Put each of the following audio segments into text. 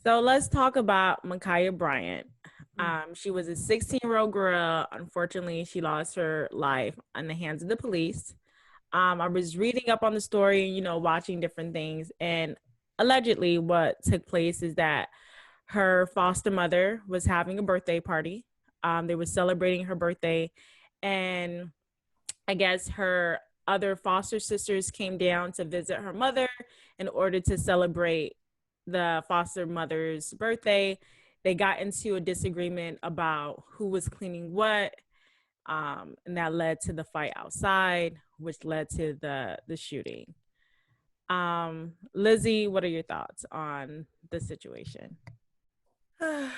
So let's talk about Micaiah Bryant. Mm. She was a 16-year-old girl. Unfortunately, she lost her life in the hands of the police. I was reading up on the story, watching different things, and allegedly, what took place is that her foster mother was having a birthday party. They were celebrating her birthday, and I guess her other foster sisters came down to visit her mother in order to celebrate the foster mother's birthday. They got into a disagreement about who was cleaning what, and that led to the fight outside, which led to the shooting. Lizzie, what are your thoughts on the situation? I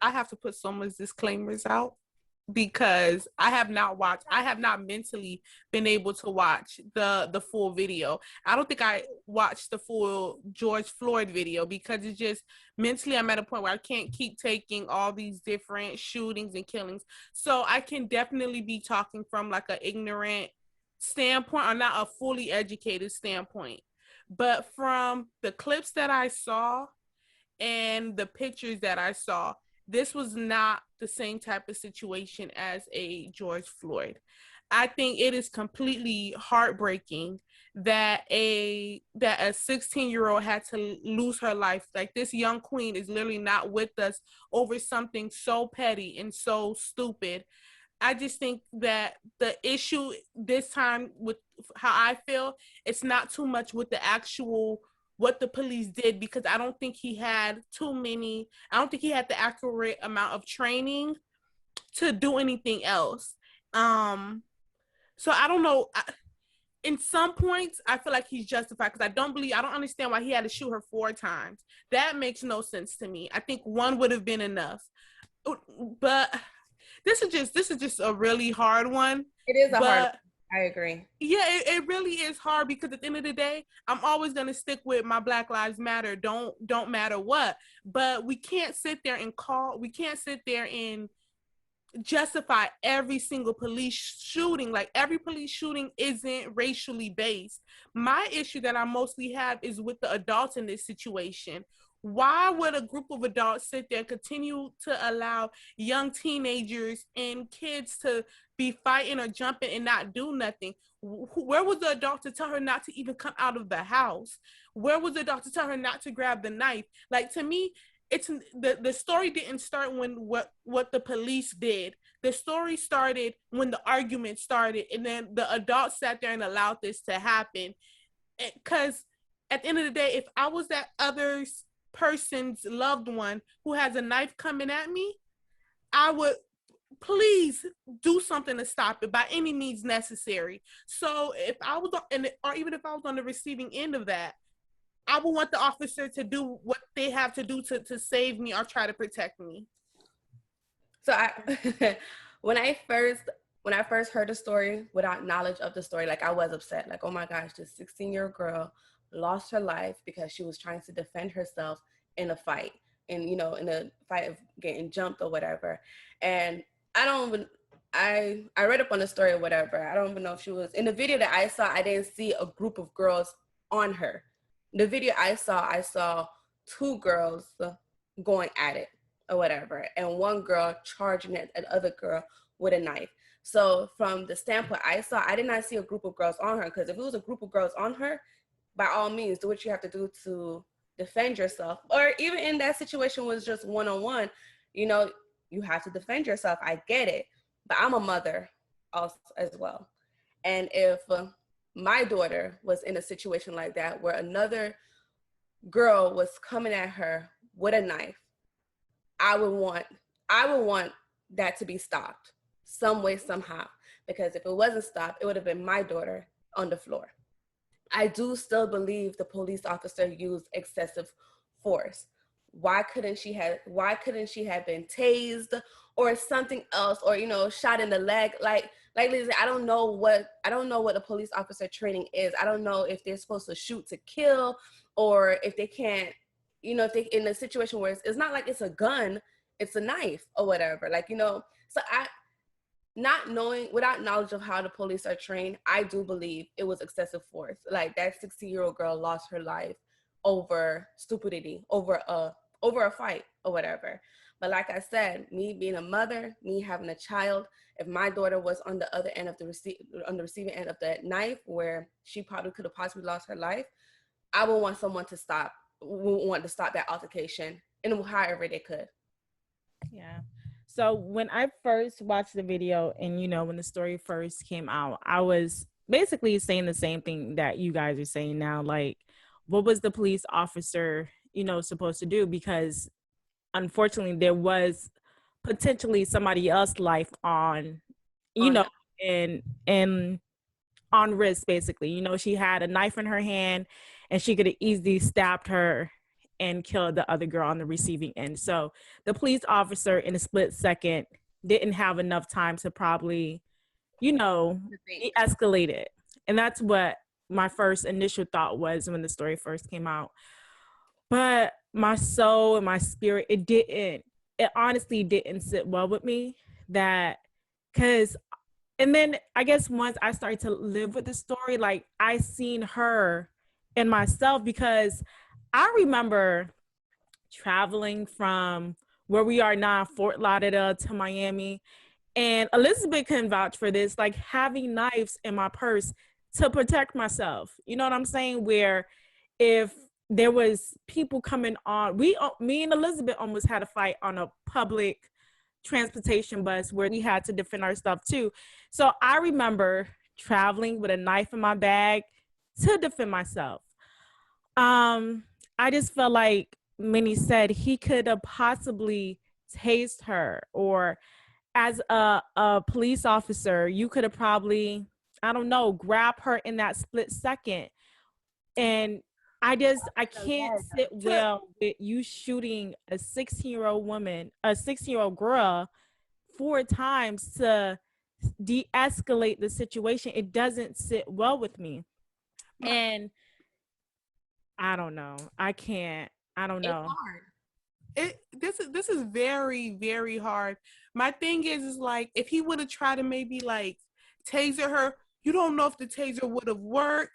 have to put so much disclaimers out because I have not mentally been able to watch the full video. I don't think I watched the full George Floyd video because it's just mentally I'm at a point where I can't keep taking all these different shootings and killings. So I can definitely be talking from like an ignorant standpoint or not a fully educated standpoint. But from the clips that I saw and the pictures that I saw, this was not the same type of situation as a George Floyd. I think it is completely heartbreaking that a 16-year-old had to lose her life. Like, this young queen is literally not with us over something so petty and so stupid. I just think that the issue this time with how I feel, it's not too much with the actual what the police did, because I don't think he had I don't think he had the accurate amount of training to do anything else. Um, so I don't know. In some points, I feel like he's justified because I don't understand why he had to shoot her 4 times. That makes no sense to me. I think one would have been enough. But this is just a really hard one. It is a hard one. But I agree. yeah, it really is hard because at the end of the day, I'm always gonna stick with my Black Lives Matter. Don't matter what. But we can't sit there and justify every single police shooting. Like, every police shooting isn't racially based. My issue that I mostly have is with the adults in this situation. Why would a group of adults sit there and continue to allow young teenagers and kids to be fighting or jumping and not do nothing? Where was the adult to tell her not to even come out of the house? Where was the adult to tell her not to grab the knife? Like, to me, it's the story didn't start when what the police did. The story started when the argument started, and then the adults sat there and allowed this to happen. Because at the end of the day, if I was that other person's loved one who has a knife coming at me, I would please do something to stop it by any means necessary. So if I was or even if I was on the receiving end of that, I would want the officer to do what they have to do to save me or try to protect me. So I when I first heard the story without knowledge of the story, like, I was upset. Like, oh my gosh, this 16-year-old girl lost her life because she was trying to defend herself in a fight. And in a fight of getting jumped or whatever. And I don't even I read up on the story or whatever. I don't even know if she was in the video that I saw. I didn't see a group of girls on her. The video I saw 2 girls going at it or whatever, and one girl charging at another girl with a knife. So from the standpoint I saw, I did not see a group of girls on her, because if it was a group of girls on her, by all means, do what you have to do to defend yourself. Or even in that situation was just one-on-one, you have to defend yourself. I get it. But I'm a mother also as well. And if my daughter was in a situation like that where another girl was coming at her with a knife, I would want that to be stopped some way, somehow. Because if it wasn't stopped, it would have been my daughter on the floor. I do still believe the police officer used excessive force. Why couldn't she have been tased or something else, or shot in the leg? Like Lizzie, I don't know what a police officer training is. I don't know if they're supposed to shoot to kill, or if they can't, if they in a situation where it's not like it's a gun, it's a knife or whatever. So I, not knowing, without knowledge of how the police are trained, I do believe it was excessive force. Like, that 16-year-old girl lost her life over stupidity, over a fight or whatever. But like I said, me being a mother, me having a child, if my daughter was on the other end of on the receiving end of that knife, where she probably could have possibly lost her life, I would want someone to stop that altercation in however they could. Yeah. So when I first watched the video and, when the story first came out, I was basically saying the same thing that you guys are saying now. Like, what was the police officer, supposed to do? Because unfortunately, there was potentially somebody else's life on, and on risk, basically. She had a knife in her hand and she could have easily stabbed her and killed the other girl on the receiving end. So the police officer in a split second didn't have enough time to probably, de-escalate it. And that's what my first initial thought was when the story first came out. But my soul and my spirit, it honestly didn't sit well with me, and then I guess once I started to live with the story, like I seen her and myself, because I remember traveling from where we are now, Fort Lauderdale, to Miami. And Elizabeth can vouch for this, like having knives in my purse to protect myself. You know what I'm saying? Where if there was people coming on, me and Elizabeth almost had a fight on a public transportation bus where we had to defend our stuff too. So I remember traveling with a knife in my bag to defend myself. I just felt like Minnie said he could have possibly tased her, or as a police officer, you could have probably, I don't know, grab her in that split second. And I can't sit well with you shooting a 16-year-old woman, a 16-year-old girl 4 times to de-escalate the situation. It doesn't sit well with me. And I don't know. I can't. I don't know. It's hard. This is very, very hard. My thing is like, if he would have tried to maybe like taser her, you don't know if the taser would have worked.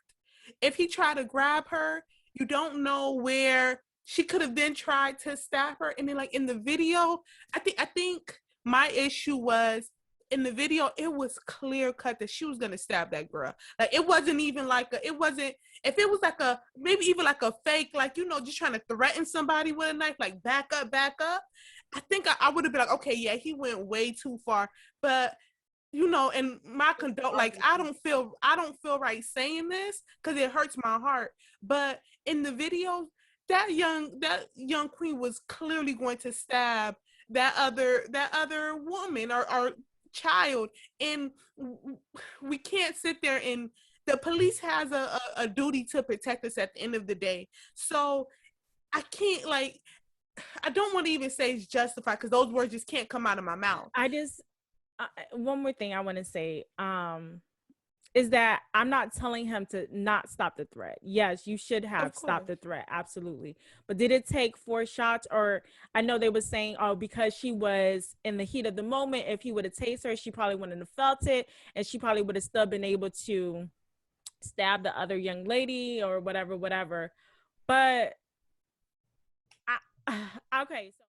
If he tried to grab her, you don't know where she could have then tried to stab her. And then like in the video, I think my issue was, in the video, it was clear cut that she was gonna stab that girl. Like it wasn't even like it wasn't, if it was like a, maybe even like a fake, like, just trying to threaten somebody with a knife, like back up, I think I would have been like, okay, yeah, he went way too far. But and my like I don't feel right saying this because it hurts my heart. But in the video, that young queen was clearly going to stab that other woman or child. And we can't sit there, and the police has a duty to protect us at the end of the day. So I can't, like, I don't want to even say it's justified because those words just can't come out of my mouth. One more thing I want to say is that I'm not telling him to not stop the threat. Yes, you should have stopped the threat. Absolutely. But did it take 4 shots? Or I know they were saying, oh, because she was in the heat of the moment, if he would have tased her, she probably wouldn't have felt it. And she probably would have still been able to stab the other young lady or whatever. But okay. So